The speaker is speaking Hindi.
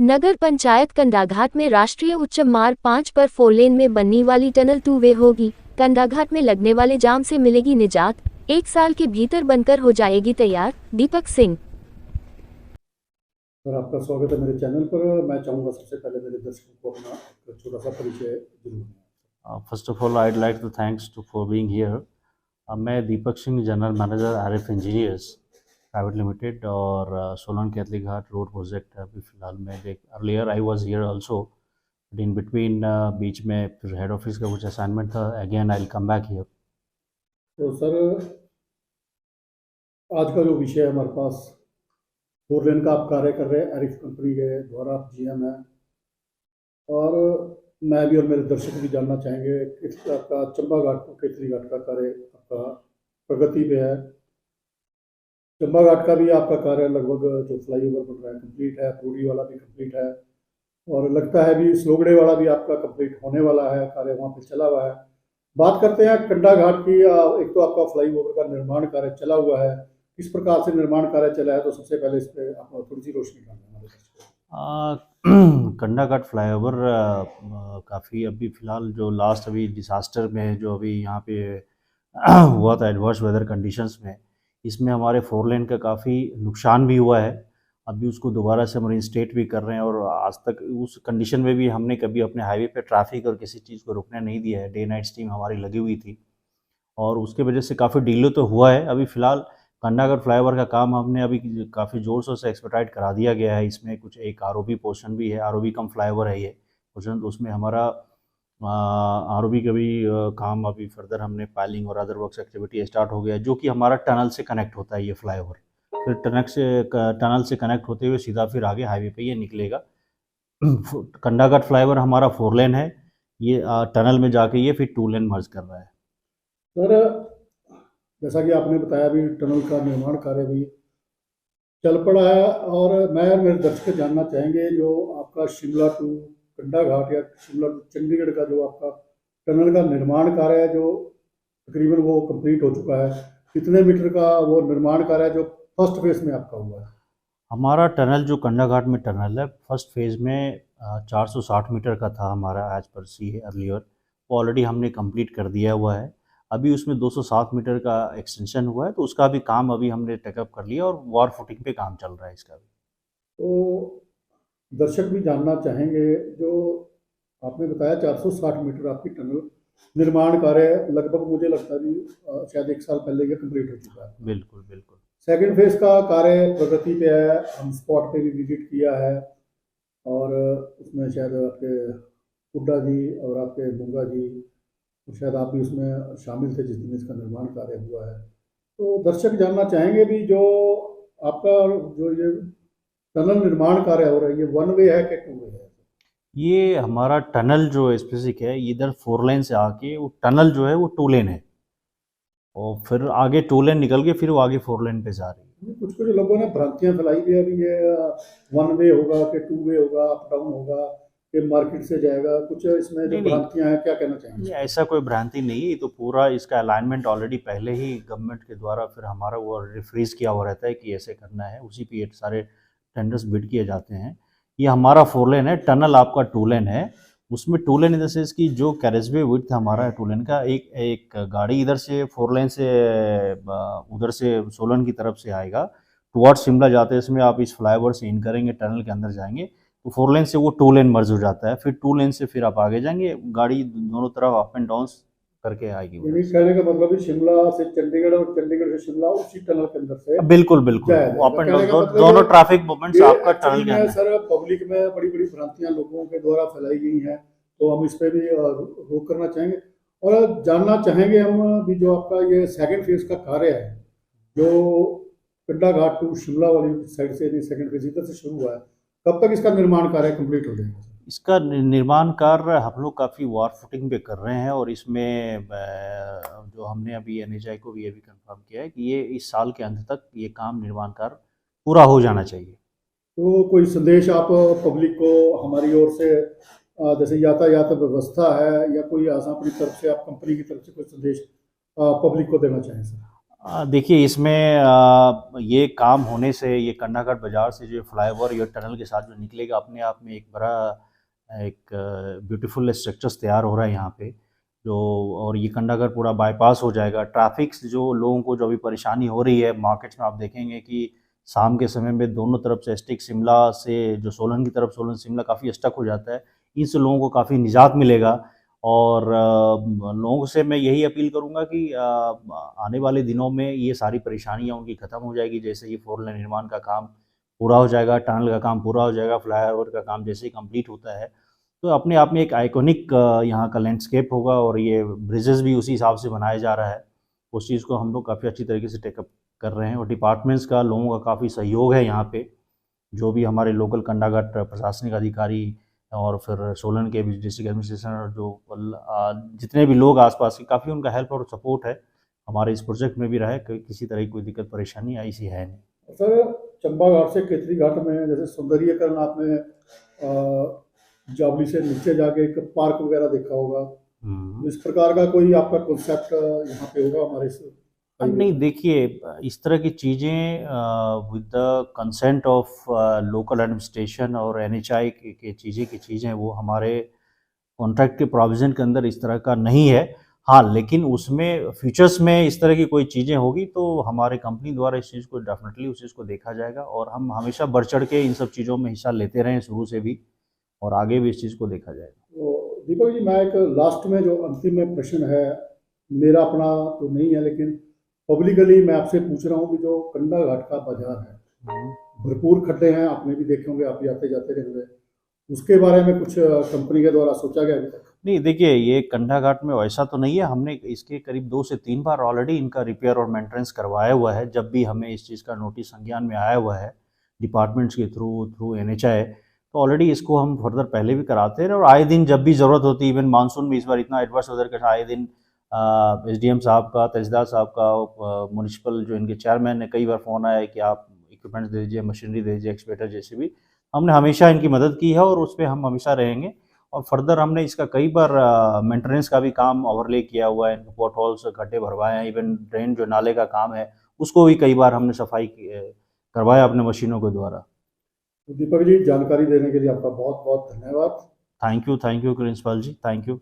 नगर पंचायत कंडाघाट में राष्ट्रीय उच्च मार्ग 5 पर 4 लेन में बनने वाली टनल 2 वे होगी। कंडाघाट में लगने वाले जाम से मिलेगी निजात, 1 साल के भीतर बनकर हो जाएगी तैयार। दीपक सिंह। सर, आपका स्वागत है मेरे चैनल पर। मैं चाहूँगा सबसे पहले मेरे दर्शकों को अपना एक छोटा सा परिचय जरूर दें। First of all I'd like to thanks to for being here। मैं Deepak Singh, general manager RF engineers private limited और सोलन कैथली घाट रोड प्रोजेक्ट है। अभी फ़िलहाल मैं earlier I was here also, but in between बीच में फिर हेड ऑफिस का कुछ असाइनमेंट था। Again I will come back here. तो सर, आज का जो विषय है हमारे पास, 4 लेन का आप कार्य कर रहे हैं, आरिफ कंपनी के द्वारा आप GM हैं, और मैं भी और मेरे दर्शक भी जानना चाहेंगे कि आपका चंबा घाट को केतली घाट का कार्य आपका प्रगति पे है। चंबा घाट का भी आपका कार्य लगभग जो फ्लाईओवर बन रहा है कंप्लीट है, प्रोडी वाला भी कंप्लीट है, और लगता है भी स्लोगड़े वाला भी आपका कंप्लीट होने वाला है, कार्य वहाँ पे चला हुआ है। बात करते हैं कंडा घाट की। एक तो आपका फ्लाईओवर का निर्माण कार्य चला हुआ है, किस प्रकार से निर्माण कार्य चला है, तो सबसे पहले इस पर आप थोड़ी सी रोशनी डालें हमारे दर्शकों। कंडा घाट फ्लाईओवर काफ़ी अभी फ़िलहाल जो लास्ट अभी डिसास्टर में जो अभी यहाँ पे हुआ था एडवर्स वेदर कंडीशंस में, इसमें हमारे 4 लेन का काफ़ी नुकसान भी हुआ है। अभी उसको दोबारा से हम रिइंस्टेट भी कर रहे हैं, और आज तक उस कंडीशन में भी हमने कभी अपने हाईवे पे ट्रैफिक और किसी चीज़ को रुकने नहीं दिया है। डे नाइट टीम हमारी लगी हुई थी, और उसके वजह से काफ़ी डिले तो हुआ है। अभी फ़िलहाल कंडाघाट फ्लाईओवर का काम हमने अभी काफ़ी ज़ोर शोर से एक्सपेडाइट करा दिया गया है। इसमें कुछ एक ROB पोर्शन भी है, ROB कम फ्लाईओवर है ये पोर्शन, तो उसमें हमारा ROB का भी काम अभी फर्दर हमने पाइलिंग और अदर वर्क्स एक्टिविटी स्टार्ट हो गया है, जो कि हमारा टनल से कनेक्ट होता है ये फ्लाईओवर। फिर टनल से कनेक्ट होते हुए सीधा फिर आगे हाईवे पे ये निकलेगा। कंडाघाट फ्लाईओवर हमारा 4 लेन है, ये टनल में जाके ये फिर 2 लेन मर्ज कर रहा है। सर, जैसा कि आपने बताया भी टनल का निर्माण कार्य भी चल पड़ा है, और मैं और मेरे दर्शक जानना चाहेंगे जो आपका शिमला टू कंडा घाट या शिमला टू चंडीगढ़ का जो आपका टनल का निर्माण कार्य है, जो तकरीबन वो कंप्लीट हो चुका है, कितने मीटर का वो निर्माण कार्य है जो फर्स्ट फेज में आपका हुआ है? हमारा टनल जो कंडा घाट में टनल है, फर्स्ट फेज़ में 460 मीटर का था हमारा एज पर सी अर्लियर, वो ऑलरेडी हमने कंप्लीट कर दिया हुआ है। अभी उसमें 207 मीटर का एक्सटेंशन हुआ है, तो उसका भी काम अभी हमने टेकअप कर लिया, और वॉर फुटिंग पे काम चल रहा है इसका भी। तो दर्शक भी जानना चाहेंगे, जो आपने बताया 460 मीटर आपकी टनल निर्माण कार्य लगभग मुझे लगता है भी शायद 1 साल पहले ये कंप्लीट हो चुका है। बिल्कुल बिल्कुल। सेकंड फेज का कार्य प्रगति पे है, हम स्पॉट पे भी विजिट किया है, और उसमें शायद आपके हुड्डा जी और आपके बुंगा जी, और शायद आप भी उसमें शामिल थे जिस दिन इसका निर्माण कार्य हुआ है। तो दर्शक जानना चाहेंगे भी, जो आपका जो ये टनल निर्माण कार्य हो रहा है, ये 1 वे है कि 2 वे है? ये हमारा टनल जो स्पेसिफिक है, इधर 4 लेन से आके वो टनल जो है वो 2 लेन है, और फिर आगे 2 लेन निकल के फिर वो आगे 4 लेन पे जा रही है। कुछ कुछ लोगों ने भ्रांतियां फैलाई भी है, अभी ये 1 वे होगा कि 2 वे होगा, अप डाउन होगा कि मार्केट से जाएगा, कुछ इसमें जो भ्रांतियां हैं, क्या कहना चाहेंगे? नहीं, ऐसा कोई भ्रांति नहीं है। ये तो पूरा इसका अलाइनमेंट ऑलरेडी पहले ही गवर्नमेंट के द्वारा फिर हमारा वो रिफ्रीज किया हुआ रहता है कि ऐसे करना है, उसी पे ये सारे टेंडर्स बिड किए जाते हैं। ये हमारा 4 लेन है, टनल आपका 2 लेन है। उसमें 2 लेन इन द सेंस की जो कैरेजवे विड्थ हमारा 2 लेन का, एक गाड़ी इधर से 4 लेन से उधर से सोलन की तरफ से आएगा टुवर्ड्स शिमला जाते हैं, इसमें आप इस फ्लाईओवर से इन करेंगे, टनल के अंदर जाएंगे तो 4 लेन से वो 2 लेन मर्ज हो जाता है। फिर 2 लेन से फिर आप आगे जाएंगे, गाड़ी दोनों तरफ अप एंड डाउन करके आएगी। यानी कहने का मतलब है शिमला से चंडीगढ़ और चंडीगढ़ से शिमला उसी टनल के अंदर से बिल्कुल बिल्कुल अप एंड डाउन दोनों ट्रैफिक मूवमेंट्स आपका टनल के अंदर। सर, पब्लिक में बड़ी बड़ी भ्रांतियां लोगों के द्वारा फैलाई गई हैं, तो हम इस पे भी रोक करना चाहेंगे, और जानना चाहेंगे हम भी, जो आपका ये सेकंड फेज का कार्य है, जो कंडा घाट टू शिमला वाली साइड से सेकंड फेज इधर से शुरू हुआ है, कब तक इसका निर्माण कार्य कंप्लीट हो जाएगा? इसका निर्माण कार्य हम लोग काफ़ी वॉर फुटिंग पे कर रहे हैं, और इसमें जो हमने अभी NHAI को भी ये भी कंफर्म किया है कि ये इस साल के अंत तक ये काम निर्माण कार्य पूरा हो जाना चाहिए। तो कोई संदेश आप पब्लिक को हमारी ओर से, जैसे यातायात व्यवस्था है या कोई ऐसा अपनी तरफ से, आप कंपनी की तरफ से कोई संदेश पब्लिक को देना चाहें सर? देखिए इसमें ये काम होने से ये कंडाघाट बाज़ार से जो फ्लाईओवर या टनल के साथ जो निकलेगा, अपने आप में एक बड़ा एक ब्यूटीफुल स्ट्रक्चर्स तैयार हो रहा है यहाँ पे जो, और ये कंडाघाट पूरा बाईपास हो जाएगा। ट्रैफिक जो लोगों को जो अभी परेशानी हो रही है मार्केट्स में, आप देखेंगे कि शाम के समय में दोनों तरफ से स्टिक शिमला से जो सोलन की तरफ, सोलन शिमला काफ़ी स्टक हो जाता है। इनसे लोगों को काफ़ी निजात मिलेगा। और लोगों से मैं यही अपील करूंगा कि आने वाले दिनों में ये सारी परेशानियां उनकी ख़त्म हो जाएगी। जैसे ये 4 लेन निर्माण का काम पूरा हो जाएगा, टनल का काम पूरा हो जाएगा, फ्लाईओवर का काम जैसे ही कंप्लीट होता है तो अपने आप में एक आइकॉनिक यहाँ का लैंडस्केप होगा। और ये ब्रिजेस भी उसी हिसाब से बनाया जा रहा है। उस चीज़ को हम लोग काफ़ी अच्छी तरीके से टेकअप कर रहे हैं और डिपार्टमेंट्स का, लोगों का काफ़ी सहयोग है यहाँ पे। जो भी हमारे लोकल कंडाघाट प्रशासनिक अधिकारी और फिर सोलन के भी डिस्ट्रिक्ट एडमिनिस्ट्रेशन और जो जितने भी लोग आसपास के, काफ़ी उनका हेल्प और सपोर्ट है हमारे इस प्रोजेक्ट में भी रहा है। किसी तरह की कोई दिक्कत परेशानी आई सी है नहीं। सर, चंबा घाट से केतली घाट में जैसे सौंदर्यीकरण आपने जावली से नीचे जाके एक पार्क वगैरह देखा होगा, इस प्रकार का कोई आपका कॉन्सेप्ट यहाँ पे होगा हमारे से? नहीं, देखिए इस तरह की चीज़ें with the consent of local administration और एनएचआई की चीज़ें वो हमारे कॉन्ट्रैक्ट के प्रोविज़न के अंदर इस तरह का नहीं है। हाँ, लेकिन उसमें फ्यूचर्स में इस तरह की कोई चीज़ें होगी तो हमारे कंपनी द्वारा इस चीज़ को डेफिनेटली उस चीज़ को देखा जाएगा। और हम हमेशा बढ़ चढ़ के इन सब चीज़ों में हिस्सा लेते रहे हैं शुरू से भी, और आगे भी इस चीज़ को देखा जाएगा। तो दीपक जी, मैं एक लास्ट में जो अंतिम में प्रश्न है, मेरा अपना तो नहीं है लेकिन पब्लिकली मैं आपसे पूछ रहा हूँ कि जो कंडाघाट का बाजार है, भरपूर खड्डे हैं, आपने भी देखे होंगे, आप भी आते जाते रहे हुए, उसके बारे में कुछ कंपनी के द्वारा सोचा गया अभी तक? नहीं, देखिए ये कंडाघाट में वैसा तो नहीं है। हमने इसके करीब 2 से 3 बार ऑलरेडी इनका रिपेयर और मेंटेनेंस करवाया हुआ है। जब भी हमें इस चीज़ का नोटिस संज्ञान में आया हुआ है डिपार्टमेंट्स के थ्रू एनएचआई, तो ऑलरेडी इसको हम फर्दर पहले भी कराते रहे। और आए दिन जब भी ज़रूरत होती है, इवन मानसून में इस बार इतना एडवर्स वेदर के आए दिन एसडीएम साहब का, तहसीलदार साहब का, म्यूनिसिपल जो इनके चेयरमैन ने कई बार फ़ोन आया है कि आप इक्विपमेंट्स दे दीजिए, मशीनरी दे दीजिए, एक्सकेवेटर जैसे भी। हमने हमेशा इनकी मदद की है और उस पर हम हमेशा रहेंगे। और फर्दर हमने इसका कई बार मेंटेनेंस का भी काम ओवरले किया हुआ है, इनके पॉट होल्स गड्ढे भरवाए हैं, इवन ड्रेन जो नाले का काम है उसको भी कई बार हमने सफाई करवाया अपने मशीनों के द्वारा। तो दीपक जी, जानकारी देने के लिए आपका बहुत बहुत धन्यवाद। Thank you principal ji, thank you.